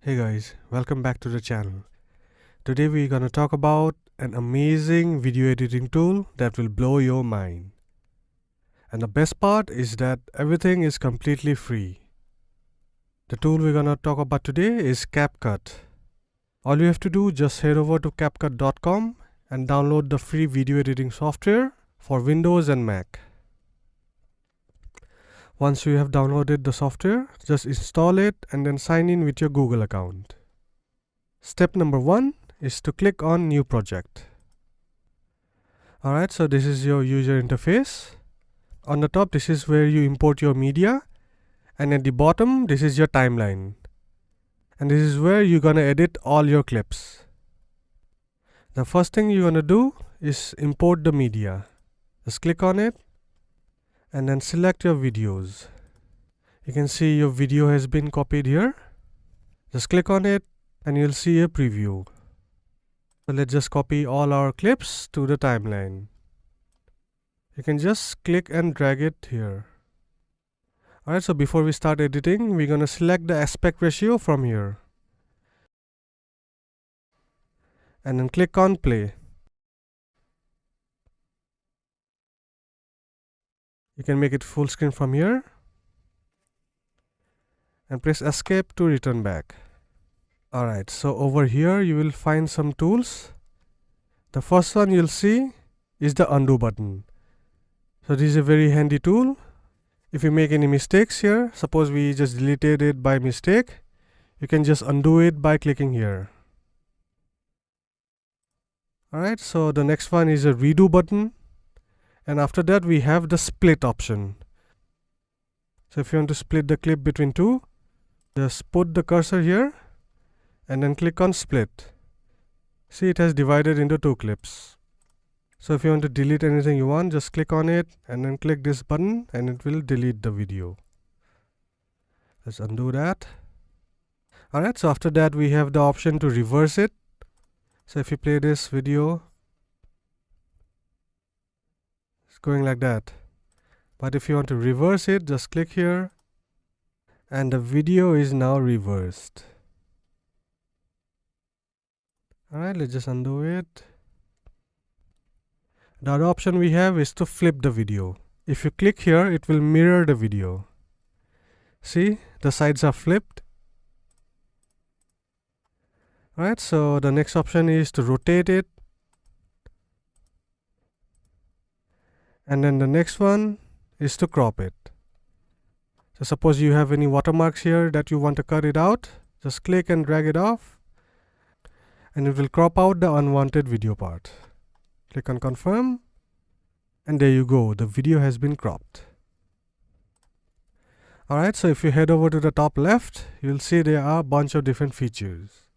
Hey guys, welcome back to the channel. Today we're gonna talk about an amazing video editing tool that will blow your mind. And the best part is that everything is completely free. The tool we're gonna talk about today is Capcut. All you have to do, just head over to capcut.com and download the free video editing software for Windows and Mac. Once you have downloaded the software, just install it and then sign in with your Google account. Step number 1 is to click on New Project. Alright, so this is your user interface. On the top, this is where you import your media, and at the bottom, this is your timeline. And this is where you're gonna edit all your clips. The first thing you're gonna do is import the media. Just click on it and then select your videos. You can see your video has been copied here. Just click on it and you'll see a preview. So let's just copy all our clips to the timeline. You can just click and drag it here. Alright, so before we start editing, we're gonna select the aspect ratio from here. And then click on play. You can make it full screen from here. And press escape to return back. Alright, so over here you will find some tools. The first one you'll see is the undo button. So this is a very handy tool. If you make any mistakes here, suppose we just deleted it by mistake, you can just undo it by clicking here. Alright, so the next one is a redo button. And after that we have the split option. So if you want to split the clip between two, just put the cursor here and then click on split. See, it has divided into two clips. So if you want to delete anything you want, just click on it and then click this button and it will delete the video. Let's undo that. Alright, so after that we have the option to reverse it. So if you play this video, it's going like that. But if you want to reverse it, just click here and the video is now reversed. Alright, let's just undo it. The other option we have is to flip the video. If you click here, it will mirror the video. See, the sides are flipped. Alright, so the next option is to rotate it. And then the next one is to crop it. So suppose you have any watermarks here that you want to cut it out, just click and drag it off. And it will crop out the unwanted video part. Click on confirm. And there you go, the video has been cropped. Alright, so if you head over to the top left, you'll see there are a bunch of different features.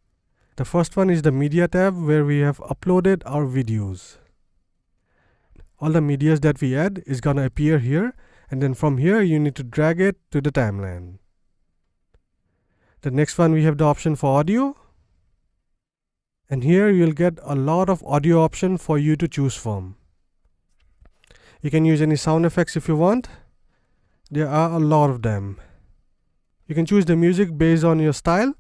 The first one is the media tab where we have uploaded our videos. All the medias that we add is gonna appear here, and then from here you need to drag it to the timeline. The next one we have the option for audio. And here you'll get a lot of audio options for you to choose from. You can use any sound effects if you want. There are a lot of them. You can choose the music based on your style.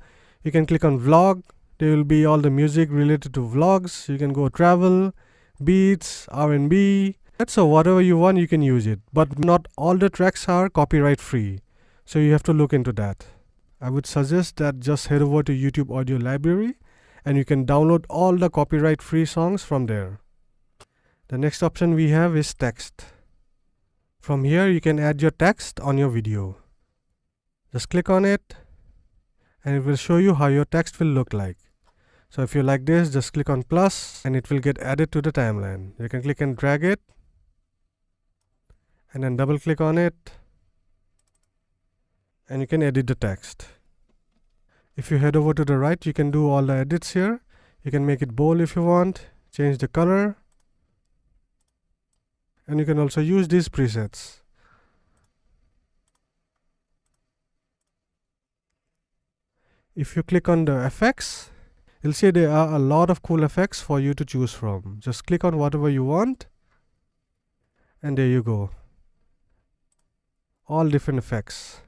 You can click on vlog. There will be all the music related to vlogs. You can go travel, beats, R&B. So whatever you want, you can use it. But not all the tracks are copyright free. So you have to look into that. I would suggest that just head over to YouTube audio library and you can download all the copyright free songs from there. The next option we have is text. From here you can add your text on your video. Just click on it and it will show you how your text will look like. So if you like this, just click on plus and it will get added to the timeline. You can click and drag it and then double click on it and you can edit the text. If you head over to the right, you can do all the edits here. You can make it bold if you want, change the color, and you can also use these presets. If you click on the effects, you'll see there are a lot of cool effects for you to choose from. Just click on whatever you want, and there you go. All different effects.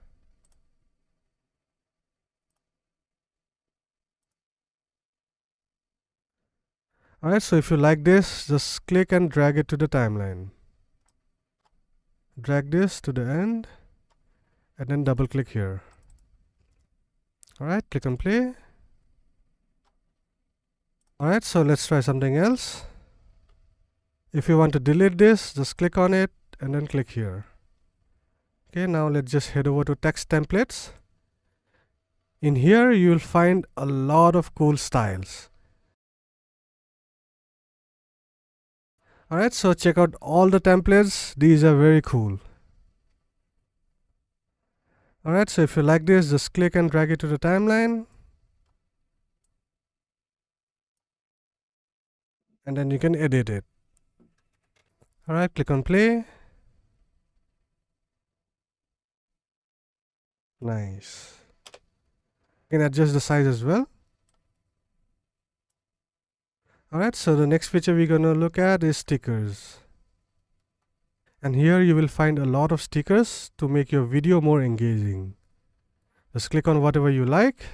Alright, so if you like this, just click and drag it to the timeline. Drag this to the end and then double click here. Alright, click on play. Alright, so let's try something else. If you want to delete this, just click on it and then click here. Okay, now let's just head over to text templates. In here, you'll find a lot of cool styles. Alright, so check out all the templates. These are very cool. Alright, so if you like this, just click and drag it to the timeline. And then you can edit it. Alright, click on play. Nice. You can adjust the size as well. Alright, so the next feature we're gonna look at is stickers. And here you will find a lot of stickers to make your video more engaging. Just click on whatever you like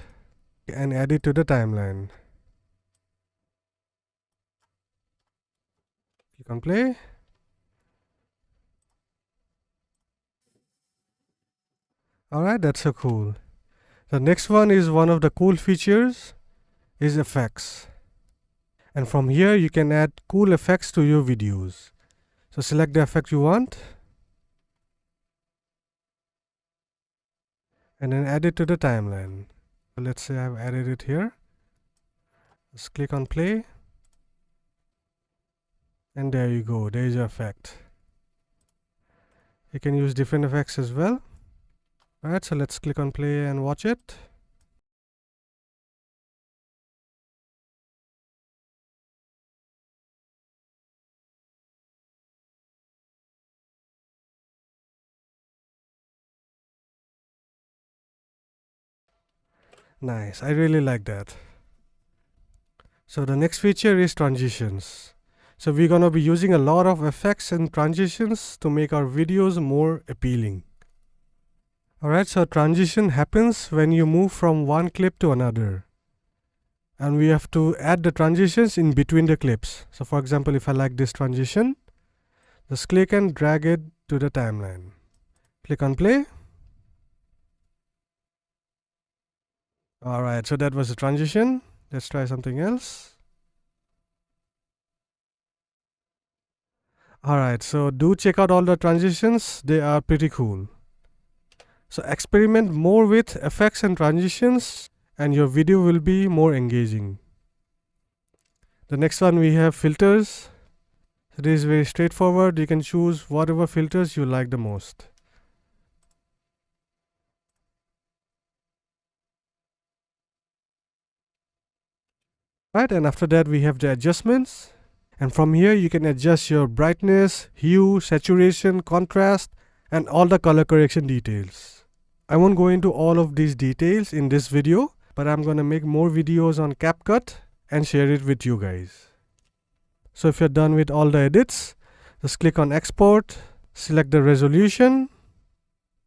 and add it to the timeline. Click on play. Alright, that's so cool. The next one is one of the cool features is effects. And from here you can add cool effects to your videos. So select the effect you want and then add it to the timeline. So let's say I've added it here. Just click on play. And there you go, there is your effect. You can use different effects as well. Alright, so let's click on play and watch it. Nice, I really like that. So the next feature is transitions. So we're gonna be using a lot of effects and transitions to make our videos more appealing. Alright, so transition happens when you move from one clip to another. And we have to add the transitions in between the clips. So for example, if I like this transition, just click and drag it to the timeline. Click on play. Alright, so that was the transition. Let's try something else. Alright, so do check out all the transitions. They are pretty cool. So experiment more with effects and transitions and your video will be more engaging. The next one we have filters. So this is very straightforward. You can choose whatever filters you like the most. Right, and after that we have the adjustments. And from here you can adjust your brightness, hue, saturation, contrast, and all the color correction details. I won't go into all of these details in this video, but I'm gonna make more videos on Capcut and share it with you guys. So if you're done with all the edits, just click on export, select the resolution.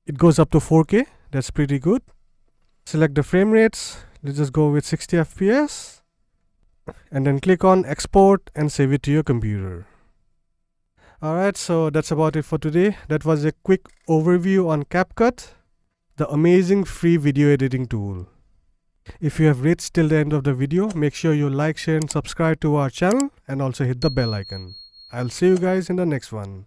It goes up to 4K, that's pretty good. Select the frame rates, let's just go with 60 FPS. And then click on export and save it to your computer. Alright, so that's about it for today. That was a quick overview on Capcut, the amazing free video editing tool. If you have reached till the end of the video, make sure you like, share and subscribe to our channel and also hit the bell icon. I'll see you guys in the next one.